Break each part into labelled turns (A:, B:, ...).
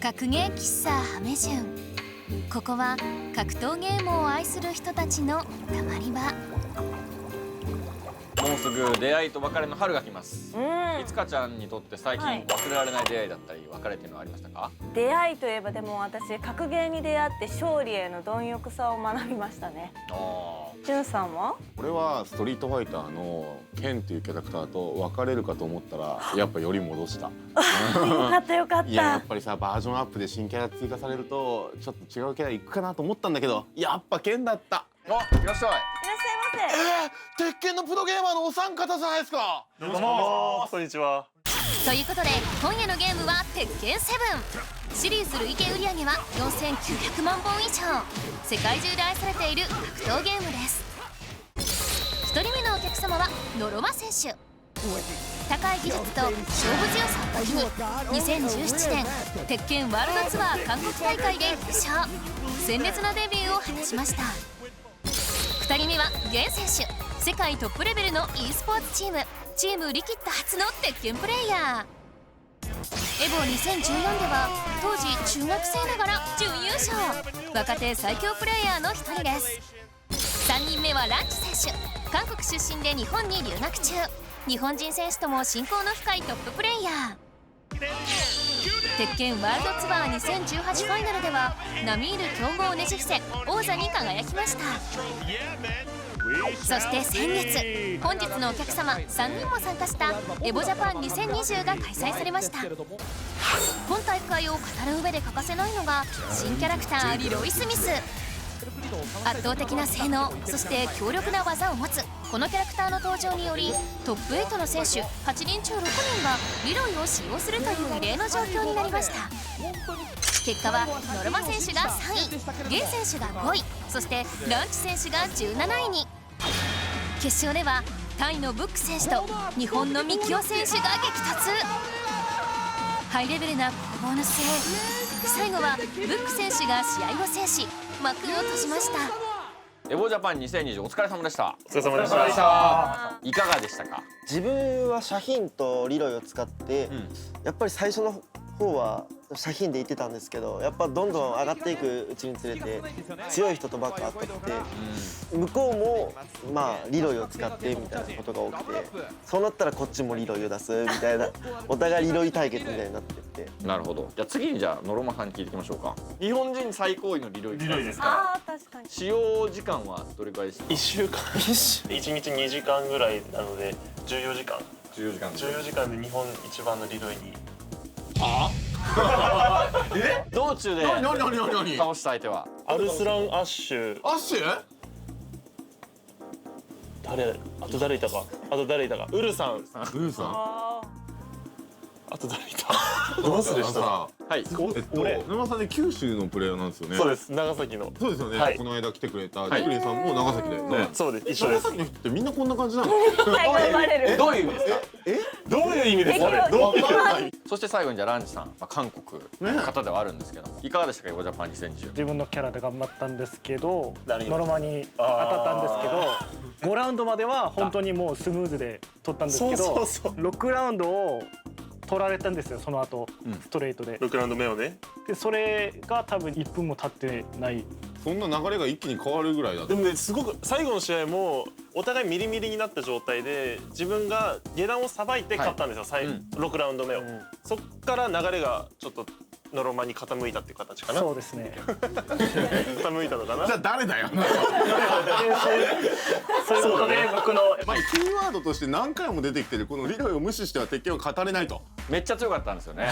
A: 格ゲー喫茶ハメジュン。ここは格闘ゲームを愛する人たちのたまり場。
B: もうすぐ出会いと別れの春が来ます。いつかちゃんにとって最近忘れられない出会いだったり別れっていうのはありましたか？
C: 出会いといえばでも私格ゲーに出会って勝利への貪欲さを学びましたね。じゅんさんは？
D: 俺はストリートファイターのケンっていうキャラクターと別れるかと思ったらやっぱより戻した。
C: よかったよかった。
D: いや、やっぱりさバージョンアップで新キャラ追加されるとちょっと違うキャラ行くかなと思ったんだけどやっぱケンだった。
B: いらっしゃい。
C: いらっしゃいませ。
D: 鉄拳のプロゲーマーのお三方じゃないですか。
E: どうもこんにちは。
A: ということで今夜のゲームは鉄拳7。シリーズ累計売上は4900万本以上、世界中で愛されている格闘ゲームです。1人目のお客様はノロマ選手。高い技術と勝負強さを武器に2017年鉄拳ワールドツアー韓国大会で優勝、鮮烈なデビューを果たしました。2人目はゲン選手。世界トップレベルの e スポーツチームリキッド初の鉄拳プレイヤー。エボ2014では当時中学生ながら準優勝、若手最強プレイヤーの一人です。3人目はランチ選手。韓国出身で日本に留学中、日本人選手とも親交の深いトッププレイヤー。鉄拳ワールドツアー2018ファイナルでは並みいる強豪をねじ伏せ王座に輝きました。そして先月本日のお客様3人も参加したエボジャパン2020が開催されました。今大会を語る上で欠かせないのが新キャラクターリロイ・スミス。圧倒的な性能、そして強力な技を持つこのキャラクターの登場によりトップ8の選手8人中6人がリロイを使用するという異例の状況になりました。結果はノルマ選手が3位、ゲン選手が5位、そしてランチ選手が17位に。決勝ではタイのブック選手と日本のミキオ選手が激突。ハイレベルな攻防の末、最後はブック選手が試合を制し幕を閉じました。
B: エボジャパン2020お疲れ様でした。
E: お疲れ様でした。
B: いかがでしたか？
F: 自分はシャヒンとリロイを使って、やっぱり最初の方はシャヒンで行ってたんですけど、やっぱどんどん上がっていくうちにつれて強い人とばっか会ってきて、向こうもまあリロイを使ってみたいなことが多くて、そうなったらこっちもリロイを出すみたいなお互いリロイ対決みたいになってって。
B: なるほど。じゃあ次にノロマさんに聞いていきましょうか。日本人最高位のリロイ
E: ですか？
C: あー確かに。
B: 使用時間はどれくらいでしたか？1
E: 週間1日2時間ぐらいなので14時間
B: 14時間
E: 14時間で日本一番のリロイに。
B: 道中で
D: 何
B: 倒した相手は
E: アルスラン・アッシュ。
D: アッシュ？
E: あと誰いたかウルさん。
D: ウルさん。
E: あと誰いたどうするした
D: さ
B: はい
E: 俺
D: 沼さんね九州のプレイヤーなんですよね。
E: そうです、長崎の。
D: そうですよね、
E: はい
D: この間来てくれたジブリンさんも長崎だよね。
E: そうです、一緒です。
D: 長崎の人ってみんなこんな感じなの？
C: 最後バレる。
B: どういう意味ですか？
E: どういう意味ですかね。どういう
B: そして最後にじゃあランチさん、韓国の方ではあるんですけども、いかがでしたかエボジャパン2020？
G: 自分のキャラで頑張ったんですけど
E: 誰に
G: ノロマに当たったんですけど5ラウンドまでは本当にもうスムーズで取ったんですけど6ラウンドを取られたんですよ、その後、ストレートで。
E: 6ラウンド目をね。
G: でそれが多分1分も経ってない。
D: そんな流れが一気に変わるぐらいだった。
E: でもね、すごく最後の試合もお互いミリミリになった状態で自分が下段をさばいて勝ったんですよ、6ラウンド目を。そっから流れがちょっとノロマに傾いたっていう形かな。
G: そうですね。
E: 傾いたのかな。
D: じゃあ誰だよ。
G: そういうことで僕の
D: まあキーワードとして何回も出てきてるこのリロイを無視しては鉄拳を語れないと。
B: めっちゃ強かったんですよね。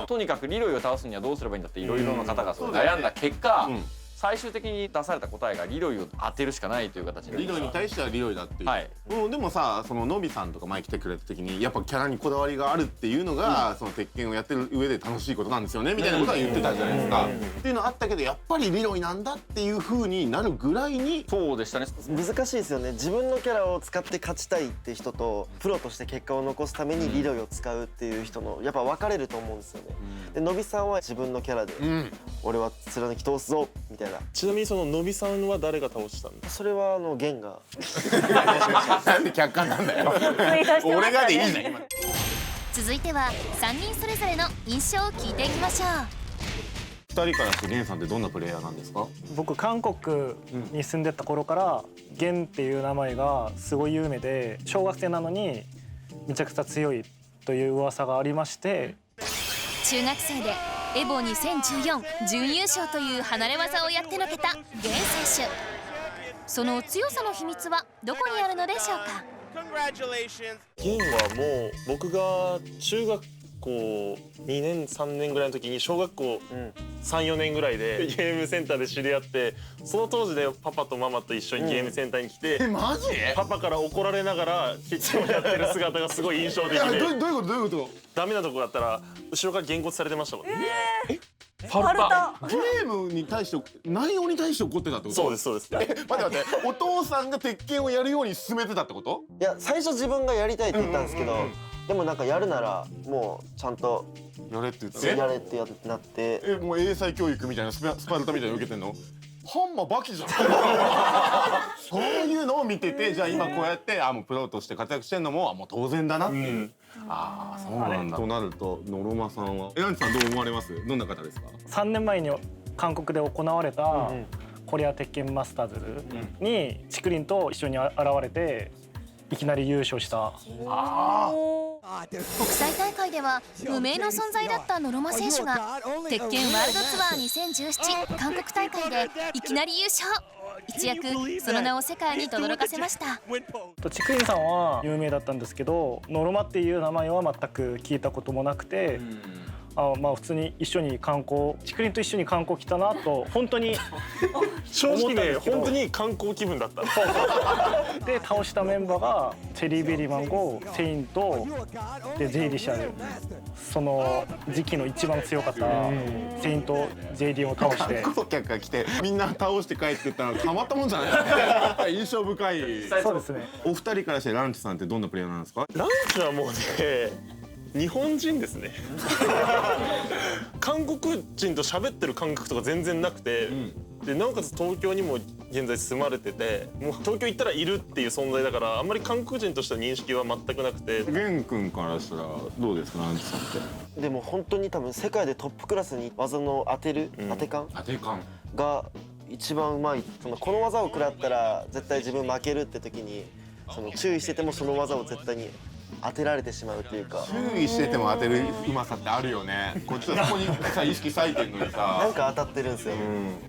B: とにかくリロイを倒すにはどうすればいいんだっていろいろな方がそう悩んだ結果、最終的に出された答えがリロイを当てるしかないという形になりました。
D: リロイに対してはリロイだっていう、
B: はい、
D: でもさ、そのノビさんとか前来てくれた時にやっぱキャラにこだわりがあるっていうのが、その鉄拳をやってる上で楽しいことなんですよねみたいなことは言ってたじゃないですか、っていうのあったけどやっぱりリロイなんだっていう風になるぐらいに。
B: そうでしたね。
F: 難しいですよね。自分のキャラを使って勝ちたいって人とプロとして結果を残すためにリロイを使うっていう人のやっぱ分かれると思うんですよね。でのびさんは自分のキャラで、俺は貫き通すぞみたいな。
E: ちなみにそののびさんは誰が倒したんですか？
F: それはゲンが
D: なんで客観なんだよ。俺がでいいじゃん今。
A: 続いては3人それぞれの印象を聞いていきましょう。
D: 2人からしてゲンさんってどんなプレイヤーなんですか？
G: 僕韓国に住んでた頃からゲンっていう名前がすごい有名で、小学生なのにめちゃくちゃ強いという噂がありまして、
A: 中学生でエボ2014準優勝という離れ技をやってのけたゲン選手。その強さの秘密はどこにあるのでしょうか。
E: ゲンはもう僕が中学校2年3年ぐらいの時に小学校34年ぐらいでゲームセンターで知り合って、その当時でパパとママと一緒にゲームセンターに来て、
D: マジ？
E: パパから怒られながらキッチンをやってる姿がすごい印象的で、
D: どういうこと？
E: ダメなとこがあったら後ろからげんこつされてましたもんね。
C: スパルタ。
D: ゲームに対して内容に対して怒ってたってこと？
E: そうですそうです。
D: 待ってお父さんが鉄拳をやるように勧めてたってこと？
F: いや最初自分がやりたいって言ったんですけど、でもなんかやるならもうちゃんと
D: やれって言って
F: やれってなって、
D: もう英才教育みたいなスパルタみたいなの受けてんの？ハンマーバキじゃんそういうのを見てて、じゃあ今こうやってもうプロとして活躍してんのももう当然だなっていう、ああそうなんだとなると、ノロマさんはランチさんどう思われます？どんな方ですか
G: 3年前に韓国で行われたコリア鉄拳マスターズにチクリンと一緒に現れていきなり優勝した。
A: 国際大会では無名の存在だったノロマ選手が鉄拳ワールドツアー2017韓国大会でいきなり優勝。一躍その名を世界に轟かせました。
G: チクリンさんは有名だったんですけど、ノロマっていう名前は全く聞いたこともなくて、まあ普通に一緒に観光、チクリンと一緒に観光来たなと本当に
E: 正直ね本当に観光気分だった。
G: で倒したメンバーがチェリーベリーマンゴー、セイントでジェイリシャル、その時期の一番強かったセイント JD を倒して、
D: 観光客が来てみんな倒して帰ってったらたまったもんじゃない印象深い。
G: そうですね。
D: お二人からしてランチさんってどんなプレイヤーなんですか？
E: ランチはもうね日本人ですね韓国人と喋ってる感覚とか全然なくて、でなおかつ東京にも現在住まれてて、もう東京行ったらいるっていう存在だから、あんまり韓国人としての認識は全くなくて。
D: ゲン君からしたらどうですかランチさんって？
F: でも本当に多分世界でトップクラスに技の当て感が一番うまい。この技を食らったら絶対自分負けるって時に注意しててもその技を絶対に当てられてしまうというか、
D: 注意してても当てるうまさってあるよね。こっちはそこにさ意識割いてるのにさ
F: なんか当たってるんですよ。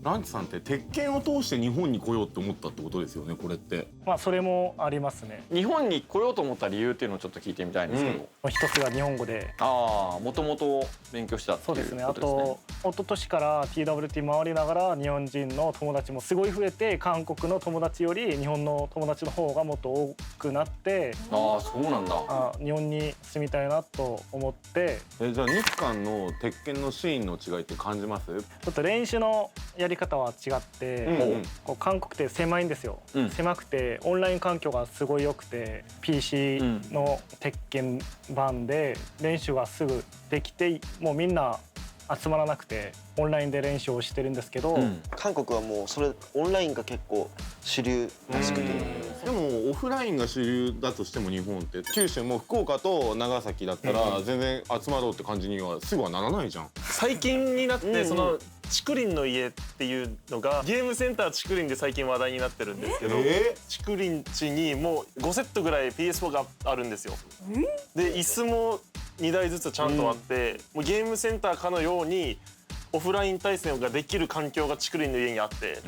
D: ランチさんって鉄拳を通して日本に来ようって思ったってことですよね、これって。
G: まあそれもありますね。
B: 日本に来ようと思った理由っていうのをちょっと聞いてみたいんですけど。
G: 一つが日本語で、
B: もともと勉強したっていうことですね。
G: そうですね。あと一昨年から TWT 回りながら日本人の友達もすごい増えて、韓国の友達より日本の友達の方がもっと多くなって、
B: そうなんだ。
G: 日本に住みたいなと思って。
D: じゃあ日韓の鉄拳のシーンの違いって感じます？
G: ちょっと練習のやり方は違って、こう韓国って狭いんですよ、狭くてオンライン環境がすごい良くて、 PC の鉄拳版で練習がすぐできて、もうみんな集まらなくてオンラインで練習をしてるんですけど、
F: 韓国はもうそれオンラインが結構主流らしくて、
D: でもオフラインが主流だとしても日本って九州も福岡と長崎だったら全然集まろうって感じにはすぐはならないじゃん。
E: 最近になってそのチクリンの家っていうのがゲームセンターチクリンで最近話題になってるんですけど、チクリン家にもう5セットぐらい PS4 があるんですよ。で椅子も2台ずつちゃんとあって、もうゲームセンターかのようにオフライン対戦ができる環境がチクリンの家にあって、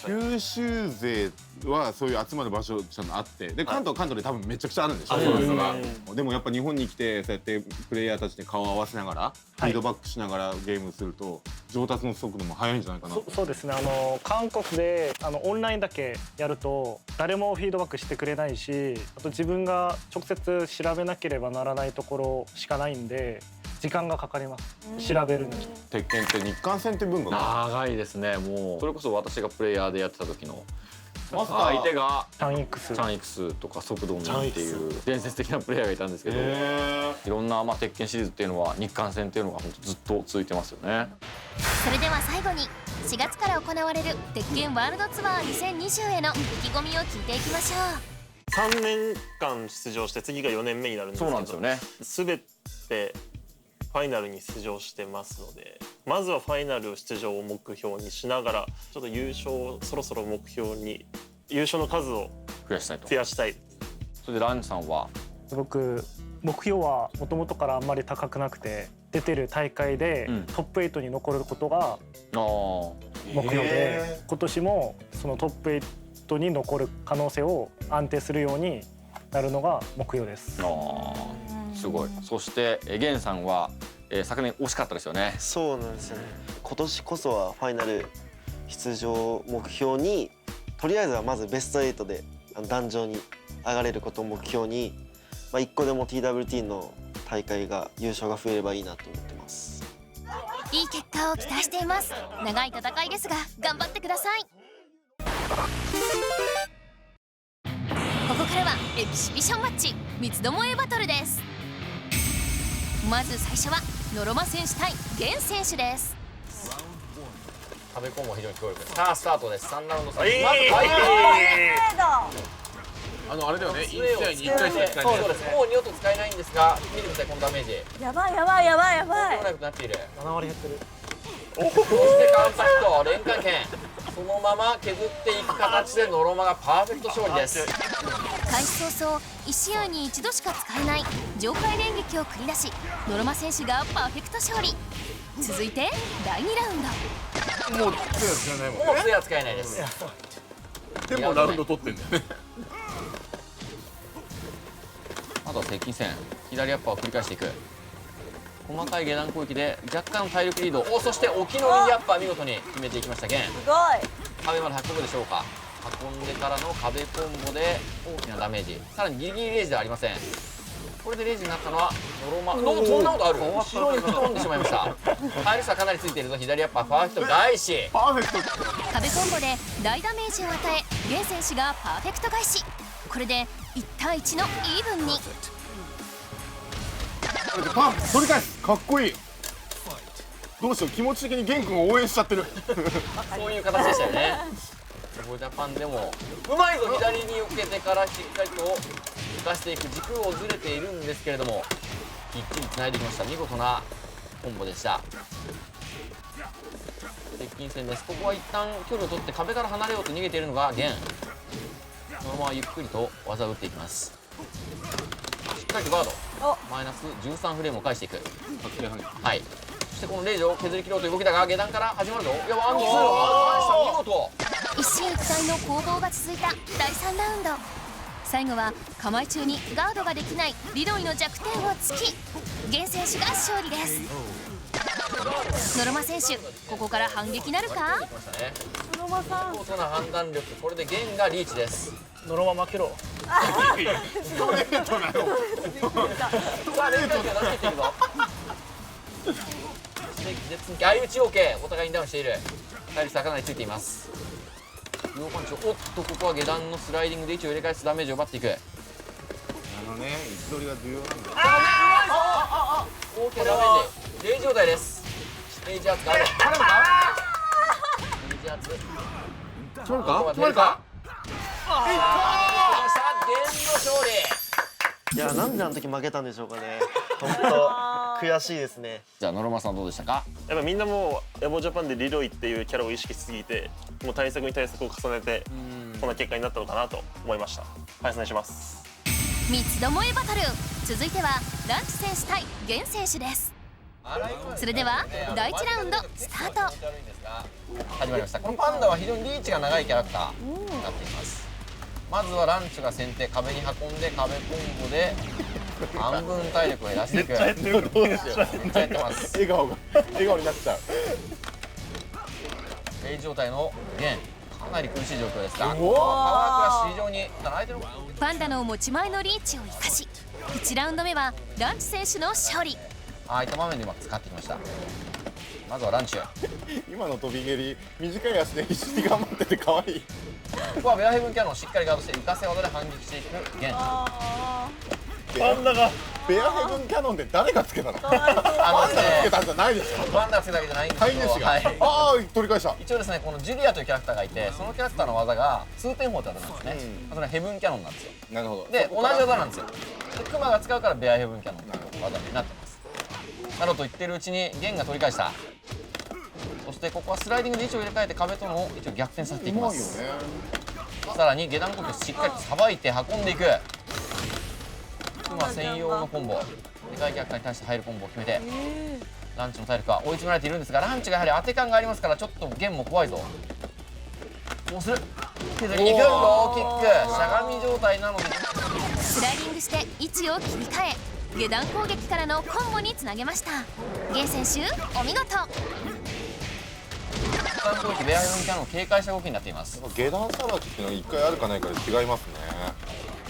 D: 九州勢はそういう集まる場所ちゃんとあって、で関東は関東で多分めちゃくちゃあるんでしょ。でもやっぱ日本に来てそうやってプレイヤーたちで顔を合わせながらフィードバックしながらゲームすると上達の速度も速いんじゃないかな。
G: そうですね。韓国でオンラインだけやると誰もフィードバックしてくれないし、あと自分が直接調べなければならないところしかないんで時間がかかります、調べるのに。
D: 鉄拳って日韓戦って文化が
B: 長いですね。もうそれこそ私がプレイヤーでやってた時の相手が
G: チャン X
B: とか速度ミンっていう伝説的なプレイヤーがいたんですけど、いろんな鉄拳シリーズっていうのは日韓戦っていうのが本当ずっと続いてますよね。
A: それでは最後に4月から行われる鉄拳ワールドツアー2020への意気込みを聞いていきましょう。
E: 3年間出場して次が4年目になるんですけど、
B: そうなんですよね。
E: 全てファイナルに出場してますので、まずはファイナル出場を目標にしながら、ちょっと優勝をそろそろ目標に、優勝の数を
B: 増やしたいと。
E: 増やしたい。
B: それでランチさんは
G: 僕目標はもともとからあんまり高くなくて、出てる大会でトップ8に残ることが目標で、今年もそのトップ8に残る可能性を安定するようになるのが目標です。
B: すごい。そしてゲンさんは、昨年惜しかったですよね。
F: そうなんですよね。今年こそはファイナル出場を目標に、とりあえずはまずベスト8で壇上に上がれることを目標に、1個でも TWT の大会が優勝が増えればいいなと思ってます。
A: いい結果を期待しています。長い戦いですが頑張ってください。ここからはエキシビションマッチ三つどもえバトルです。まず最初はノロマ選手対ゲン選手です。
B: 壁コンボ非常に強力です。さあスタートです。3ラウンド戦。まず
D: あれだよね、1試合に1回しか使えない。
B: そうです。もう二度と使えないんですが、見てくださいこのダメージ。
C: やばいやばいやばいやばい。
B: とんでもなくなっている。
G: 7割減ってる。
B: そしてカウンターヒット連関剣。そのまま削っていく形でノロマがパーフェクト勝利です。
A: 開始早々1試合に1度しか使えない上海連撃を繰り出し、ノロマ選手がパーフェクト勝利。続いて第2ラウンド。
D: もう杖は使えないもん。
B: もう杖は使えないです。
D: でもラウンド取ってんだよね。
B: あとは接近戦、左アッパーを繰り返していく。細かい下段攻撃で若干の体力リード。そして沖の右アッパー見事に決めていきました。ゲン
C: すごい。
B: 壁まで運ぶでしょうか。運んでからの壁コンボで大きなダメージ、さらにギリギリレイジではありません。これでレイジになったのはノロマ。そんなことある。後ろに吹き飛んでしまいました。入り差かなりついているぞ。左アッパーパーフェクト返し。
D: パーフェクト。
A: 壁コンボで大ダメージを与え、ゲン選手がパーフェクト返し。これで1対1のイーブンに。
D: パン取り返す。かっこいい。どうしよう、気持ち的にゲン君を応援しちゃってる。
B: そういう形でしたよね。ジャパンでもうまいぞ。左に避けてからしっかりと浮かしていく。軸をずれているんですけれども、きっちりつないできました。見事なコンボでした。接近戦です。ここは一旦距離を取って壁から離れようと逃げているのがゲン。そのままゆっくりと技を打っていきます。しっかりとガード。マイナス13フレームを返していく。はい。そしてこのレイジを削り切ろうという動きだが、下段から始まるぞ。いや、ワンツー見事。
A: 一進一退の攻防が続いた第3ラウンド。最後は構え中にガードができないリロイの弱点を突き、ゲン選手が勝利です。ノロマ選手、ここから反撃なるか。
C: ノロマさん。
B: 見事な判断力。これでゲンがリーチです。
G: ノロマ負けろ。
B: さあレンカンが出していくぞ。相打ち OK。お互いにダウンしている。体力差かなりついています。両パンチを、おっとここは下段のスライディングで位置を入れ替えつダメージを奪っていく。
D: 位置取りが重要なんだよ。
B: 大きなダメージ。レイジ状態です。レイジ圧がある。レイジ圧
D: 決まるか。決まるか。
B: ゲンの勝利。
F: いや、なんであの時負けたんでしょうかね。本当悔しいですね。
B: じゃあノロマさんどうでしたか。
E: やっぱみんなもうエボジャパンでリロイっていうキャラを意識しすぎて、もう対策に対策を重ねてこんな結果になったのかなと思いました。はい、お願いします。
A: 三つどもえバトル。続いてはランチ選手対ゲン選手です。それでは第1ラウンドスタート。
B: 始まりました。このパンダは非常にリーチが長いキャラクターになっています。まずはランチが先手、壁に運んで壁コンボで半分体力を減らしていく。めっちゃ減ってます。
D: 笑顔になっちゃう。
B: レイ状態のゲン、かなり苦しい状況ですが、パワークラッシュ非常に相手の
A: パンダの持ち前のリーチを生かし、1ラウンド目はランチ選手の勝利。
B: ああいった場面でうまく使ってきました。まずはランチ。
D: 今の飛び蹴り、短い足で必死に頑張ってて可愛い。
B: ここはベアヘブンキャノンをしっかりガードして浮かせ技で反撃していくゲン。
E: パンダが
D: ベアヘブンキャノンで誰がつけたの。
B: あのです
D: つけ
B: ね、
D: たんじゃないですか。
B: パンダがつけたわけじゃないんですけど、
D: 飼い主が。
B: はい、
D: ああ、取り返した。
B: 一応ですね、このジュリアというキャラクターがいて、そのキャラクターの技が通天砲って技なんですね。それはヘブンキャノンなんですよ。
D: なるほど。
B: で、同じ技なんですよ。でクマが使うからベアヘブンキャノンという技になってます。などと言ってるうちにゲンが取り返した。そしてここはスライディングで位置を入れ替えて壁との位置を逆転させていきます。さらに下段呼吸しっかりとさばいて運んでいく。クマ専用のコンボ、でかい逆に対して入るコンボを決めて、ランチの体力は追い詰められているんですが、ランチがやはり当て感がありますからちょっとゲンも怖いぞ。こうする、削りに行く、ローキック、しゃがみ状態なので
A: スライディングして位置を切り替え、下段攻撃からのコンボにつなげました。ゲン選手お見事。
B: 下段攻撃ベア4キャノンを警戒した動きになっています。
D: 下段さばきっていうのは1回あるかないかで違いますね。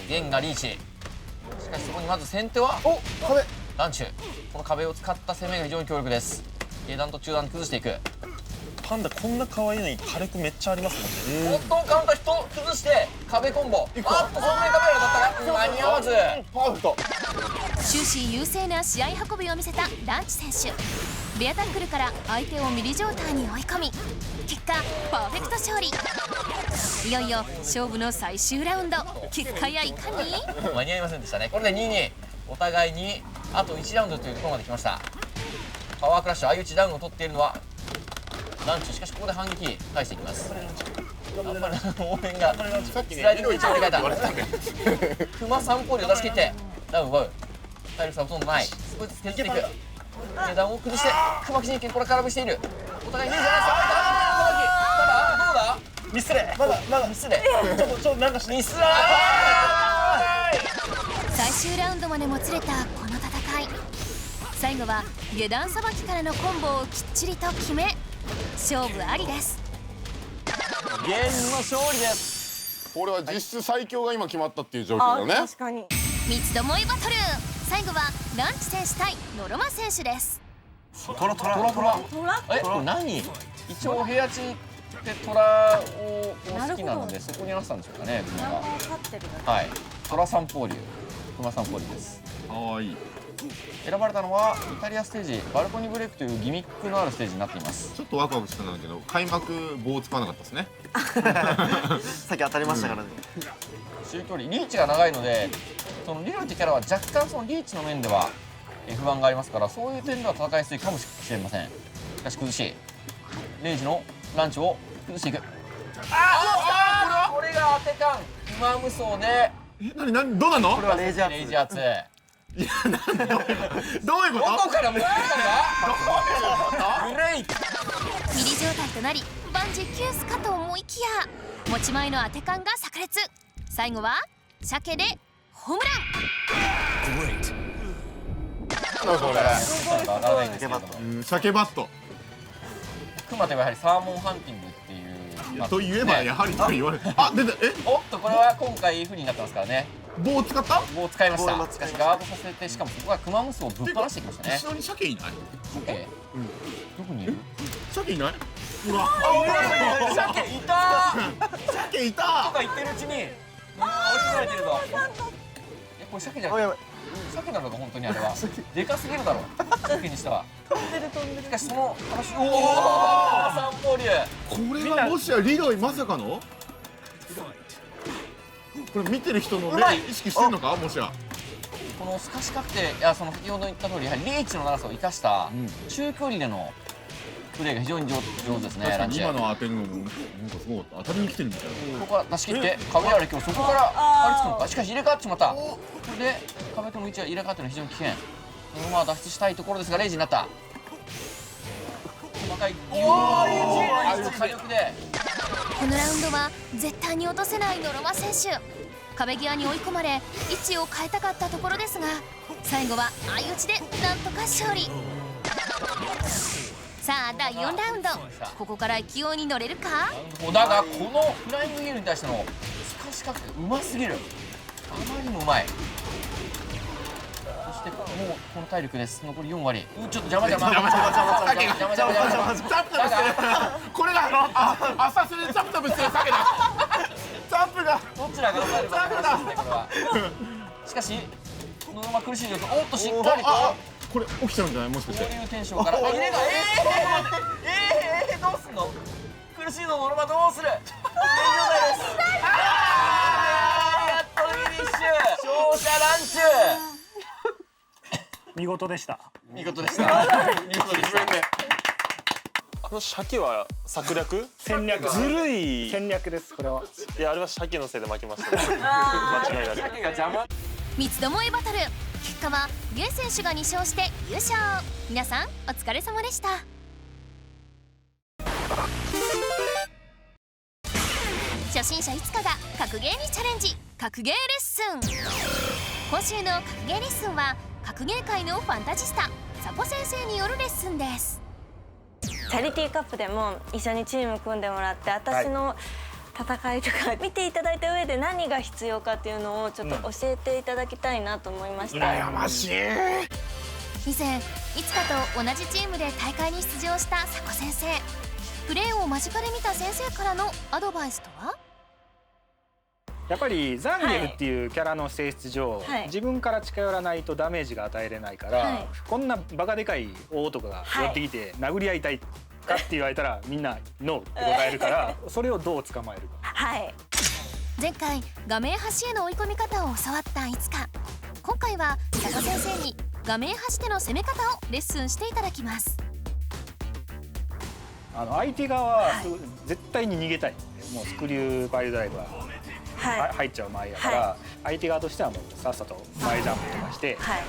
B: ゲンがリーチ、しかしそこにまず先手は
D: 壁。
B: ランチュ、この壁を使った攻めが非常に強力です。下段と中段に崩していく。
E: パンダこんな可愛いのに火力めっちゃありますもんね。
B: おっとカウンター人崩して壁コンボ、あっと正面カメラだったが間に合わず。
D: パーフェクト。
A: 終始優勢な試合運びを見せたランチ選手。ベアタックルから相手をミリ状態に追い込み、結果パーフェクト勝利。いよいよ勝負の最終ラウンド、結果やいかに。
B: 間に合いませんでしたね。これで2-2、お互いにあと1ラウンドというところまで来ました。パワークラッシュ相打ちダウンを取っているのはランチュ、しかしここで反撃返していきます。あんまり応援がスライディングで位置を入れ替えた。クマ3ポールを出し切ってダウンを奪う。体力差はほとんどない。少しずつ削っていく。下段を崩して熊木真剣、これ空振りしている。お互いいいんじゃないですか。ただどうだ、
E: ミスれ、まだ
B: ミスで
E: ちょっとなんかして
B: ミスら
A: 最終ラウンドまでもつれたこの戦い、最後は下段さばきからのコンボをきっちりと決め、勝負ありです。
B: ゲンの勝利です。
D: これは実質最強が今決まったっていう状況だね。
C: 確かに。
A: 三つどもえバトル、最後はランチ選手対ノロマ選手です。
B: トラえ、これ何？一応部屋地ってトラを好きなのでそこに合わせたんでしょうかね。熊がはい、トラ三宝竜、熊三宝竜です。
D: かわいい。
B: 選ばれたのはイタリアステージバルコニーブレイクというギミックのあるステージになっています。
D: ちょっとワクワクしたんだけど開幕棒使わなかったですね。
F: さっき当たりましたからね。
B: 中距離リーチが長いので、そのリロイってキャラは若干そのリーチの面では不安がありますから、そういう点では戦いやすいかもしれません。しかし崩しレイジのランチを崩していく。これが当て感馬無双で、
D: 何どうなの？
B: これはレイジ圧。
D: どういうこと？
B: どこから持ってきたんだ？グレイト。
A: ミリ状態となり万事休すかと思いきや、持ち前の当て感が炸裂。最後は鮭でホームラン。
B: これわからないんですけども、
D: 鮭バット
B: クマとはやはりサーモンハンティングっていう
D: と言えばやはりと言われる。あ、出た。
B: おっとこれは今回不利になってますからね。
D: 棒を使った？
B: 棒を使いました。しかしガードさせて、しかもそこがクマムスをぶっ放していきましたね。
D: 後ろに鮭いない？
B: 鮭？どこにいる？
D: 鮭いない？ほら。
B: 鮭いた。
D: 鮭いた。
B: とか言ってるうちに追い詰められてるぞ。これ鮭じゃない。鮭なのか本当にあれは。でかすぎるだろ。鮭にしたら。しかしその話、おお、三宝竜。
D: これはもしやリロイまさかの？これ見てる人の目意識してんのか？もしや
B: この透かし確定、いやその先ほど言った通りやはりリーチの長さを生かした中距離でのプレーが非常に上手ですね。
D: 確かに今
B: ランチ
D: の当てるのもなんかすごい当たりに来てるみたいな。
B: ここは出し切って壁やるけどそこからあれつくのか。しかし入れ替わってしまった。これで壁との位置が入れ替わってるのは非常に危険。このまま脱出したいところですがレイジになった。細かいリーチの火力で
A: このラウンドは絶対に落とせないノロマ選手。壁際に追い込まれ位置を変えたかったところですが、最後は相打ちでなんとか勝利。さあ第4ラウンド、ここから勢いに乗れるか。
B: だがこのフライングヒールに対しての透かし確定うますぎる。あまりにもうまい。そしてもうこの体力です。残り4割。ちょっと邪魔
D: これが浅瀬でチャプチャプしてる鮭だ。ジャンプが
B: どちらが抑えるかって話ですね、これは。しかしノロマ苦しいです。おっとしっかりと
D: これ起きちゃうんじゃない？もしかして
B: こういうテンションから入れがどうすんの？苦しいのノロマどうする？現状態です。やっとフィニッシュ。勝者ランチュ。
G: 見事でした。
B: 見事でした見事でした
E: あの鮭は策略
G: 戦略
E: ずるい。
G: 戦略ですこれは。
E: いやあれは鮭のせいで負けましたね間違いなく。
B: 鮭が邪魔
A: 三つどもえバトル、結果はゲン選手が2勝して優勝。皆さんお疲れ様でした。初心者いつかが格ゲーにチャレンジ、格ゲーレッスン。今週の格ゲーレッスンは格ゲー界のファンタジスタサコ先生によるレッスンです。
C: チャリティーカップでも一緒にチーム組んでもらって、私の戦いとか見ていただいた上で何が必要かっていうのをちょっと教えていただきたいなと思いました。
D: 羨ましい。
A: 以前いつかと同じチームで大会に出場したサコ先生。プレーを間近で見た先生からのアドバイスとは？
H: やっぱりザンギエフっていうキャラの性質上、
C: はい
H: 自分から近寄らないとダメージが与えれないから、
C: はい
H: こんなバカでかい大男が寄ってきて殴り合いたいかって言われたらみんなノーって答えるからそれをどう捕まえるか。
C: はい
A: 前回画面端への追い込み方を教わったいつか、今回はサコ先生に画面端での攻め方をレッスンしていただきます。
H: 相手側は絶対に逃げたい。もうスクリューパイルドライブは
C: はい
H: 入っちゃう前だから、
C: は
H: 相手側としてはもうさっさと前ジャンプとかして
C: はい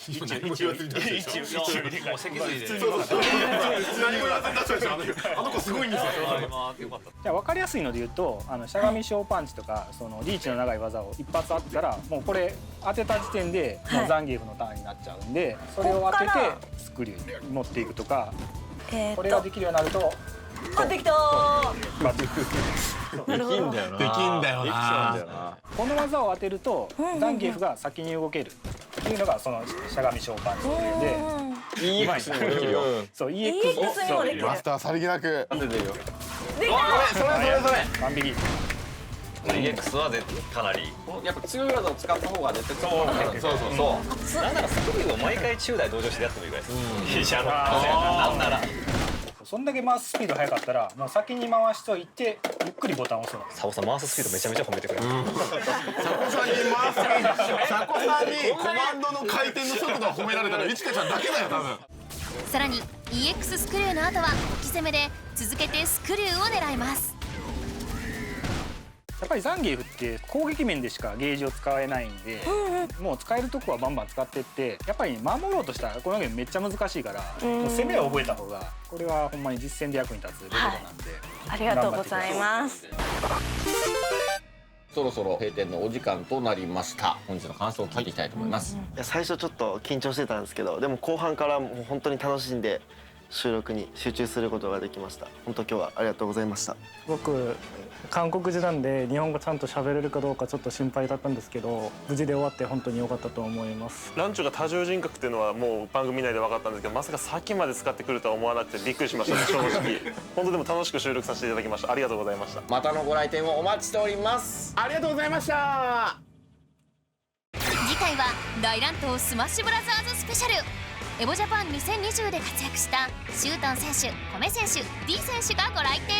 D: 今何も言わずに出してたでしょ。
B: もう脊髄で
D: 何も言わずに出したでしょ。あの子すごいんですよ。
B: よかった
H: じゃあ分かりやすいので言うとしゃがみ小パンチとかそのリーチの長い技を一発あったらもうこれ当てた時点でもうザンギエフのターンになっちゃうんで、それを当ててスクリューに持っていくとか、これができるようになると
C: あできたー。
H: まあできる
B: できんだよな
D: できんだよな。
B: できちゃうんだよな
H: この技を当てるとザンギエフが先に動けるっていうのがそのしゃがみ小パンチで。
B: EX にもできるよ
H: そう EX
C: EX にもできる
D: マスターさりげなく。
B: なんで出るよ
C: できた
B: それ
H: 完璧。
I: EX はかなり
B: やっぱ強い技を使った方が絶対強い
I: そうなんならスクリューを毎回中台同乗してやってもいいぐらいですいいじゃん
H: あー
I: なんなら
H: そんだけ回すスピード速かったらもう先に回しといてゆっくりボタンを押すの。
I: サボさん回すスピードめちゃめちゃ褒めてくれる
D: サコさんにコマンドの回転の速度を褒められたのいちかちゃんだけだよ多分。
A: さらに EX スクリューの後は置き攻めで続けてスクリューを狙います。
H: やっぱりザンギエフって攻撃面でしかゲージを使えないんで、もう使えるとこはバンバン使ってってやっぱり守ろうとしたらこのゲームめっちゃ難しいから、もう攻めを覚えた方がこれはほんまに実戦で役に立つレベルなんで、
C: ありがとうございます。
B: そろそろ閉店のお時間となりました。本日の感想を聞いていきたいと思います。
F: いや最初ちょっと緊張してたんですけどでも後半からもう本当に楽しんで収録に集中することができました。本当今日はありがとうございました。
G: 僕韓国人なんで日本語ちゃんと喋れるかどうかちょっと心配だったんですけど無事で終わって本当に良かったと思います。
E: ランチョが多重人格っていうのはもう番組内で分かったんですけどまさかさっきまで使ってくるとは思わなくてびっくりしましたね正直本当でも楽しく収録させていただきました。ありがとうございました。
B: またのご来店をお待ちしております。
D: ありがとうございました。
A: 次回は大乱闘スマッシュブラザーズスペシャル。エボジャパン2020で活躍したシュータン選手、コメ選手、D 選手がご来店。